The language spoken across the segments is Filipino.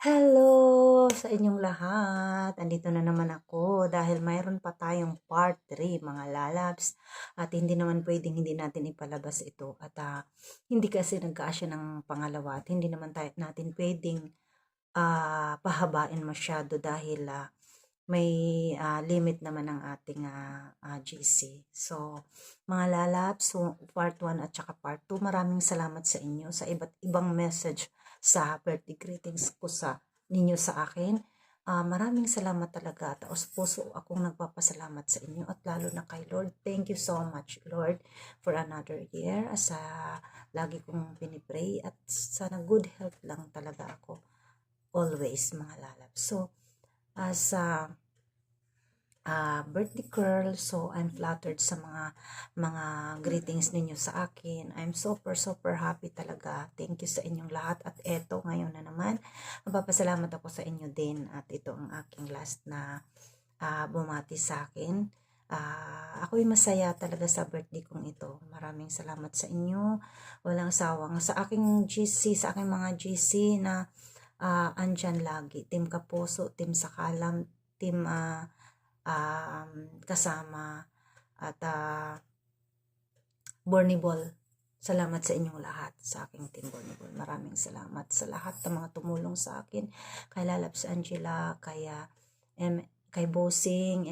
Hello sa inyong lahat. Andito na naman ako dahil mayroon pa tayong part 3 mga lalabs at hindi naman pwedeng hindi natin ipalabas ito at hindi kasi nagkaasya ng pangalawa at hindi naman natin pwedeng pahabain masyado dahil may limit naman ang ating GC. So, mga lalabs, so part 1 at saka part 2, maraming salamat sa inyo sa iba't ibang message sa birthday greetings ko sa ninyo sa akin. Maraming salamat talaga. Taos puso akong nagpapasalamat sa inyo at lalo na kay Lord. Thank you so much, Lord, for another year. Lagi kong pinipray at sana good health lang talaga ako. Always, mga lalab. So, as birthday girl, so I'm flattered sa mga greetings ninyo sa akin. I'm super happy talaga. Thank you sa inyong lahat. At eto ngayon na naman, magpapasalamat ako sa inyo din at ito ang aking last na bumati sa akin. Ako'y masaya talaga sa birthday kong ito. Maraming salamat sa inyo. Walang sawang sa aking GC, sa aking mga GC na andyan lagi. Team Kapuso, Team Sakalam, Team Kasama at Bornibol. Salamat sa inyong lahat sa aking team Bornibol. Maraming salamat sa lahat ng mga tumulong sa akin. Kay Lalabs Angela, kay Bossing,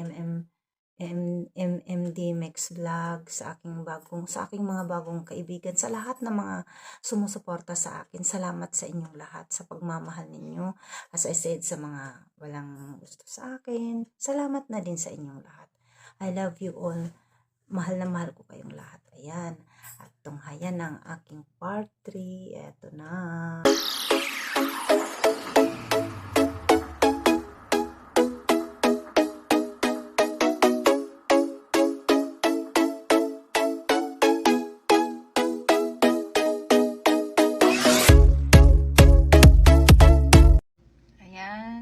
MMD Max Vlog, sa aking mga bagong kaibigan, sa lahat ng mga sumusuporta sa akin. Salamat sa inyong lahat sa pagmamahal ninyo. As I said, sa mga walang gusto sa akin, salamat na din sa inyong lahat. I love you all. Mahal na mahal ko kayong lahat. Ayan. At tunghayan ng aking part 3. Eto na.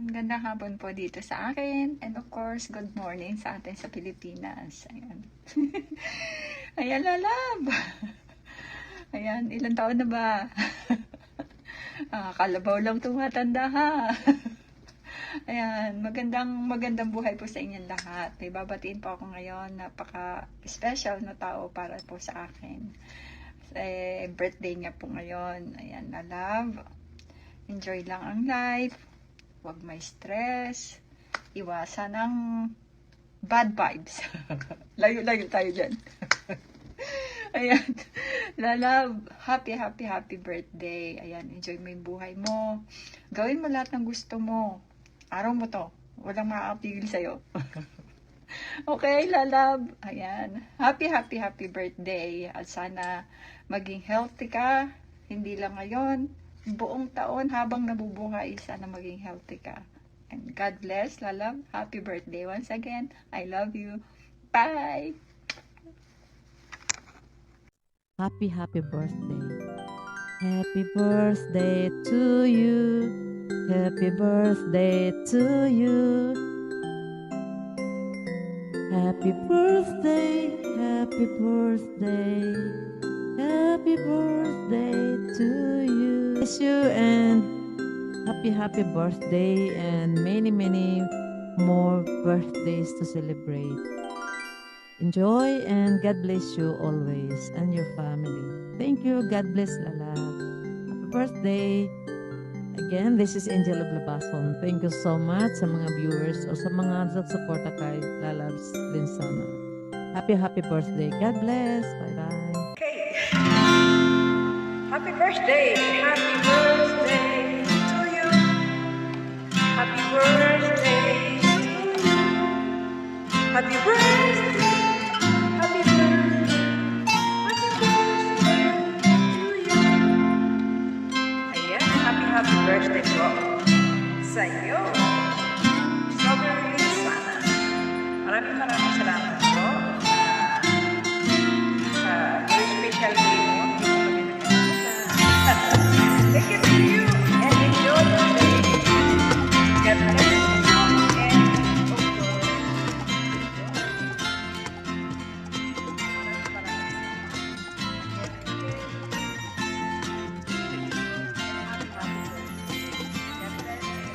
Magandang hapon po dito sa akin. And of course, good morning sa atin sa Pilipinas. Ayan. Ayan, lalab. Ayan, ilang taon na ba? Kalabaw lang tumatanda ha. Ayan, magandang buhay po sa inyong lahat. May babatiin po ako ngayon, napaka-special na tao para po sa akin. Birthday niya po ngayon. Ayan, lalab. Enjoy lang ang life. Huwag may stress, iwasan ng bad vibes. Layo-layo tayo dyan. Ayan, lalab, happy birthday. Ayan, enjoy mo yung buhay mo. Gawin mo lahat ng gusto mo. Araw mo to, walang makakapigil sa'yo. Okay, lalab. Ayan, happy birthday. At sana maging healthy ka, hindi lang ngayon, buong taon habang nabubuhay, sana maging healthy ka. And God bless, lalab. Happy birthday once again. I love you. Bye! Happy birthday. Happy birthday to you. Happy birthday to you. Happy birthday. Happy birthday. Happy birthday to you. Bless you and happy birthday and many more birthdays to celebrate. Enjoy and God bless you always and your family. Thank you. God bless, Lala. Happy birthday. Again, this is Angel of Labason. Thank you so much sa mga viewers o sa mga nagsuporta kay Lalabs Linsana. Happy birthday. God bless. Bye-bye. Okay. Happy birthday to you. Happy birthday to you. Happy birthday. Happy birthday to you. Ayan, happy birthday po sa iyo. Sobrang sana. Maraming salamat po. Special day mo. Take it to you and enjoy your day. God bless you and of course. God bless.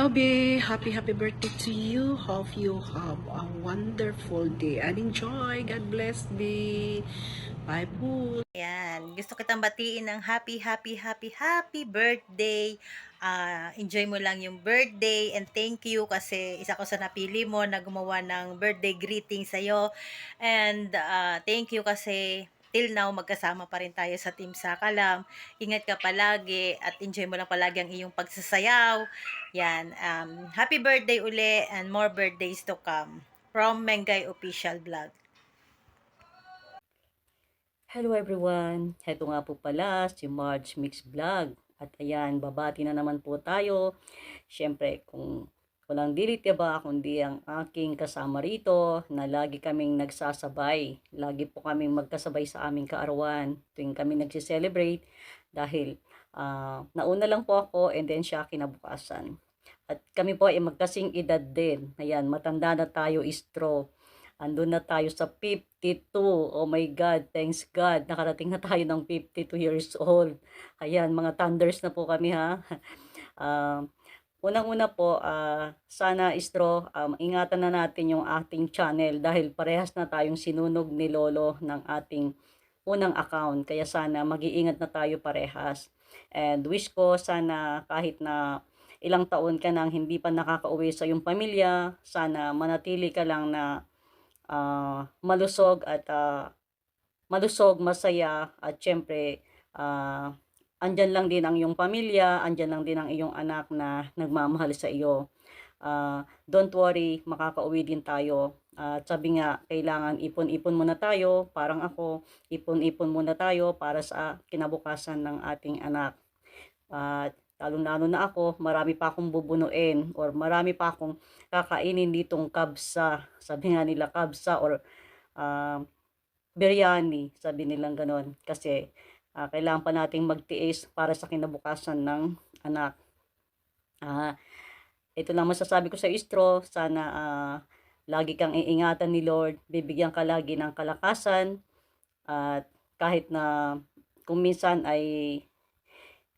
Strawberry, happy birthday to you. Hope you have a wonderful day and enjoy. God bless thee. Bye po. Yan, gusto kitang batiin ng happy birthday. Enjoy mo lang yung birthday and thank you kasi isa ko sa napili mo na gumawa ng birthday greeting sa'yo. And thank you kasi till now magkasama pa rin tayo sa Team Sakalam. Ingat ka palagi at enjoy mo lang palagi ang iyong pagsasayaw. Yan, happy birthday uli and more birthdays to come from Mengay Official Vlog. Hello everyone! Heto nga po pala si Marge Mix Vlog. At ayan, babati na naman po tayo. Siyempre, kung walang dilit ba, kundi ang aking kasama rito na lagi kaming nagsasabay. Lagi po kaming magkasabay sa aming kaarawan tuwing kami nagsiselebrate dahil nauna lang po ako and then siya kinabukasan. At kami po ay magkasing edad din. Ayan, matanda na tayo, istro. Andun na tayo sa 52. Oh my God, thanks God. Nakarating na tayo ng 52 years old. Ayan, mga thunders na po kami ha. Unang-una po, sana istro, ingatan na natin yung ating channel dahil parehas na tayong sinunog ni Lolo ng ating unang account. Kaya sana mag-iingat na tayo parehas. And wish ko sana kahit na ilang taon ka nang hindi pa nakakauwi sa iyong pamilya, sana manatili ka lang na malusog at masaya at syempre andyan lang din ang iyong pamilya, andyan lang din ang iyong anak na nagmamahal sa iyo. Don't worry, makakauwi din tayo. Sabi nga, kailangan ipon-ipon muna tayo, parang ako, ipon-ipon muna tayo para sa kinabukasan ng ating anak. Lalo na ako, marami pa akong bubunuin or marami pa akong kakainin ditong kabsa. Sabi nga nila kabsa or biryani, sabi nilang ganon. Kasi kailangan pa nating magtiis para sa kinabukasan ng anak. Ito lang masasabi ko sa istro, sana lagi kang iingatan ni Lord, bibigyan ka lagi ng kalakasan at kahit na kung minsan ay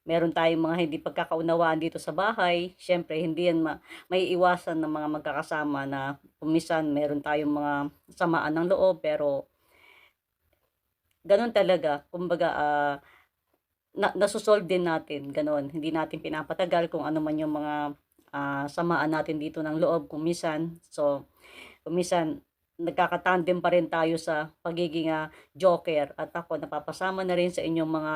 meron tayong mga hindi pagkakaunawaan dito sa bahay, syempre hindi yan may iwasan ng mga magkakasama na kumisan meron tayong mga samaan ng loob, pero ganun talaga, kumbaga nasusolve din natin, ganun, hindi natin pinapatagal kung ano man yung mga samaan natin dito ng loob kumisan. So kumisan nagkakatandem pa rin tayo sa pagiging joker at ako napapasama na rin sa inyong mga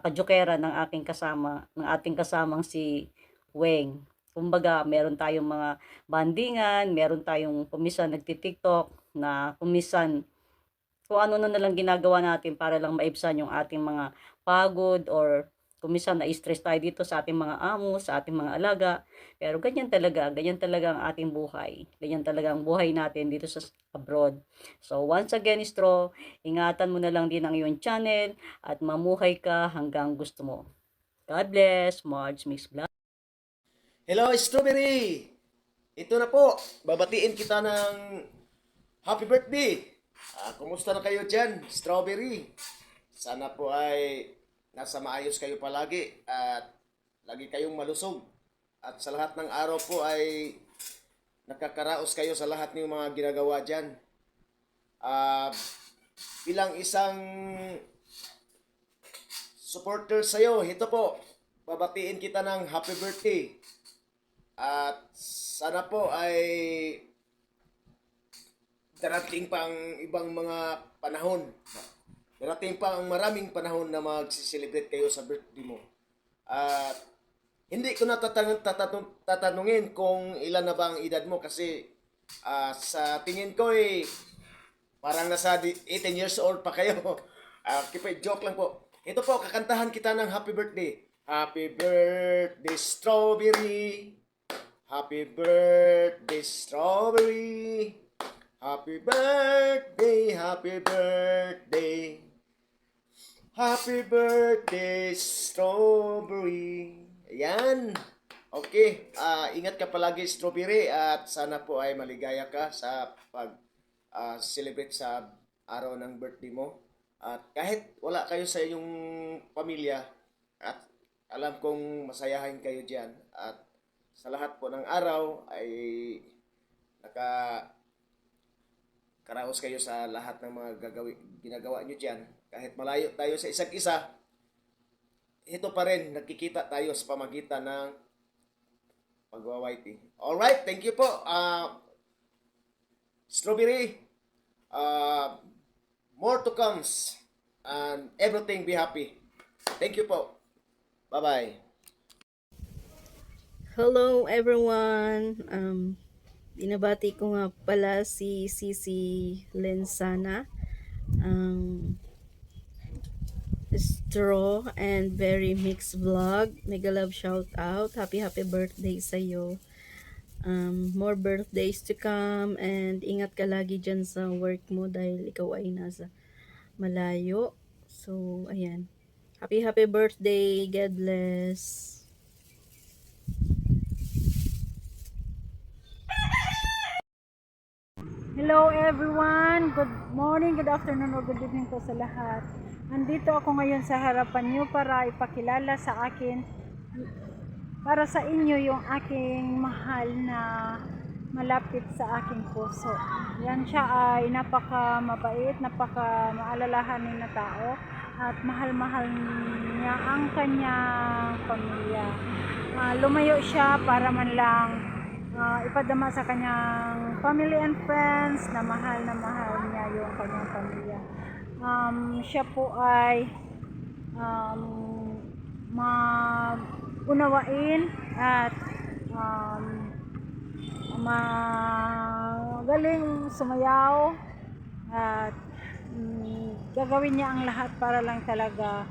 kajokera ng ating kasamang si Weng. Kumbaga, meron tayong mga bandingan, meron tayong kumisan nagti-TikTok na kumisan kung ano na lang ginagawa natin para lang maibsan yung ating mga pagod or kumisan na-stress tayo dito sa ating mga amo, sa ating mga alaga. Pero ganyan talaga ang ating buhay. Ganyan talaga ang buhay natin dito sa abroad. So once again, Istro, ingatan mo na lang din ang iyong channel at mamuhay ka hanggang gusto mo. God bless, Marge Mix Vlog. Hello, Strawberry! Ito na po, babatiin kita ng happy birthday! Kumusta na kayo dyan, Strawberry? Sana po ay nasa maayos kayo palagi at lagi kayong malusog. At sa lahat ng araw po ay nakakaraos kayo sa lahat ng mga ginagawa dyan. Bilang isang supporter sa'yo, ito po, babatiin kita ng happy birthday. At sana po ay darating pa ang ibang mga panahon. Darating pa ang maraming panahon na magsiselebrate kayo sa birthday mo. At hindi ko na tatanungin kung ilan na ba ang edad mo kasi sa tingin ko parang nasa 18 years old pa kayo. Joke lang po. Ito po, kakantahan kita ng happy birthday. Happy birthday, Strawberry. Happy birthday, Strawberry. Happy birthday, happy birthday. Happy birthday, Strawberry. Ayan. Okay. Ingat ka palagi, Strawberry. At sana po ay maligaya ka sa pag-celebrate sa araw ng birthday mo. At kahit wala kayo sa iyong pamilya, at alam kong masayahin kayo dyan. At sa lahat po ng araw ay karaos kayo sa lahat ng mga ginagawa nyo dyan. Kahit malayo tayo sa isa't isa, ito pa rin, nagkikita tayo sa pamagitan ng pagwawaiti. Alright, thank you po. Strawberry, more to comes, and everything be happy. Thank you po. Bye-bye. Hello everyone. Binabati ko nga pala si Cici Lensana. Straw and Very Mixed Vlog. Mega love shout out. Happy birthday sa iyo. More birthdays to come, and ingat ka lagi dyan sa work mo dahil ikaw ay nasa malayo. So, ayan. Happy birthday. God bless. Hello everyone! Good morning, good afternoon, or good evening po sa lahat. Nandito ako ngayon sa harapan niyo para ipakilala sa akin, para sa inyo yung aking mahal na malapit sa aking puso. Yan, siya ay napaka mabait, napaka maalalahanin na tao, at mahal-mahal niya ang kanyang pamilya. Lumayo siya para man lang ipadama sa kanyang family and friends na mahal niya yung kanyang pamilya. Siya po ay unawain at magaling sumayaw at gagawin niya ang lahat para lang talaga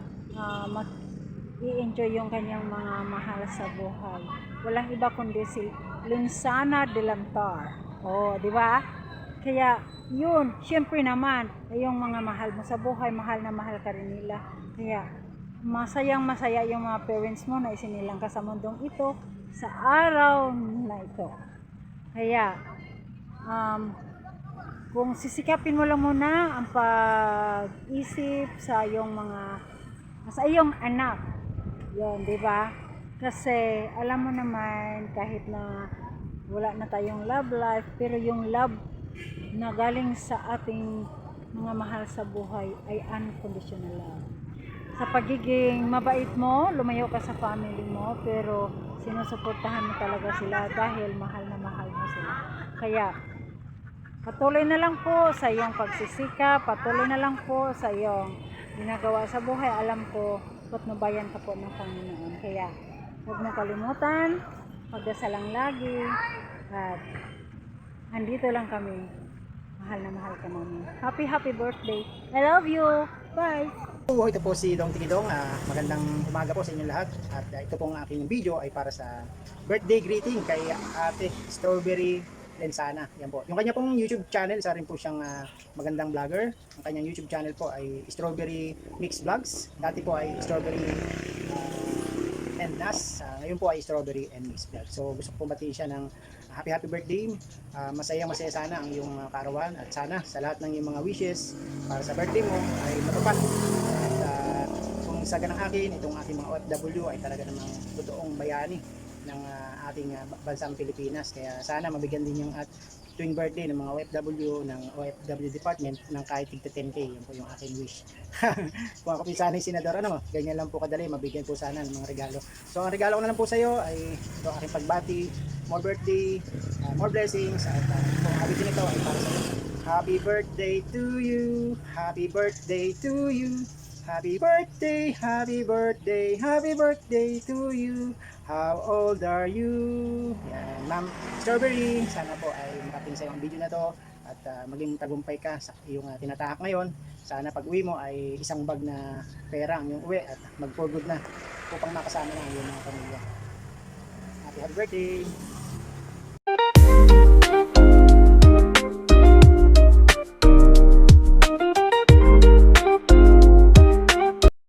i-enjoy yung kanyang mga mahal sa buhay. Walang iba kundi si Lensana Delantar. Oh, di ba? Kaya yun, syempre naman, yung mga mahal mo sa buhay, mahal na mahal ka rin nila. Kaya masayang masaya yung mga parents mo na isinilang ka sa mundong ito sa araw na ito. Kaya kung sisikapin mo lang muna ang pag-isip sa iyong anak, yun, di ba? Kasi alam mo naman, kahit na wala na tayong love life, pero yung love na galing sa ating mga mahal sa buhay ay unconditional love. Sa pagiging mabait mo, lumayo ka sa family mo, pero sinusuportahan mo talaga sila dahil mahal na mahal mo sila. Kaya patuloy na lang po sa iyong pagsisikap, patuloy na lang po sa iyong ginagawa sa buhay. Alam ko, patnubayan ka po ng Panginoon. Kaya huwag mo kalimutan, magdasal lang lagi, at andito lang kami. Mahal na mahal ka namin. Happy birthday. I love you. Bye. Ito po si Dong Tikidong. Magandang umaga po sa inyo lahat. At ito pong aking video ay para sa birthday greeting kay Ate Strawberry Lensana. Yan po. Yung kanya pong YouTube channel, isa rin po siyang magandang vlogger. Ang kanyang YouTube channel po ay Strawberry Mix Vlogs. Dati po ay Strawberry and Nas. Ngayon po ay Strawberry and Mix Vlogs. So gusto ko batiin siya ng happy birthday. Masaya sana ang iyong karawan, at sana sa lahat ng iyong mga wishes para sa birthday mo ay matupad. At kung saga ng akin, itong ating mga OFW ay talaga namang totoong bayani ng ating bansang Pilipinas. Kaya sana mabigyan din yung tuwing birthday ng mga OFW ng OFW department ng kahit tigta 10k. Yun po yung aking wish. Kung ako sana yung senador, ganyan lang po kadali, mabigyan po sana ng mga regalo. So ang regalo ko na lang po sa iyo ay ito aking pagbati, more birthday, more blessings, at kung abitin ito ay para sa iyo. Happy birthday to you, happy birthday to you, happy birthday, happy birthday, happy birthday to you. How old are you? Yan, Ma'am Strawberry, sana po ay makating sa iyo ang video na to, at maging tagumpay ka sa iyong tinatahak ngayon. Sana pag uwi mo ay isang bag na pera ang iyong uwi, at mag for good na upang makasama ng iyong mga pamilya. Happy birthday!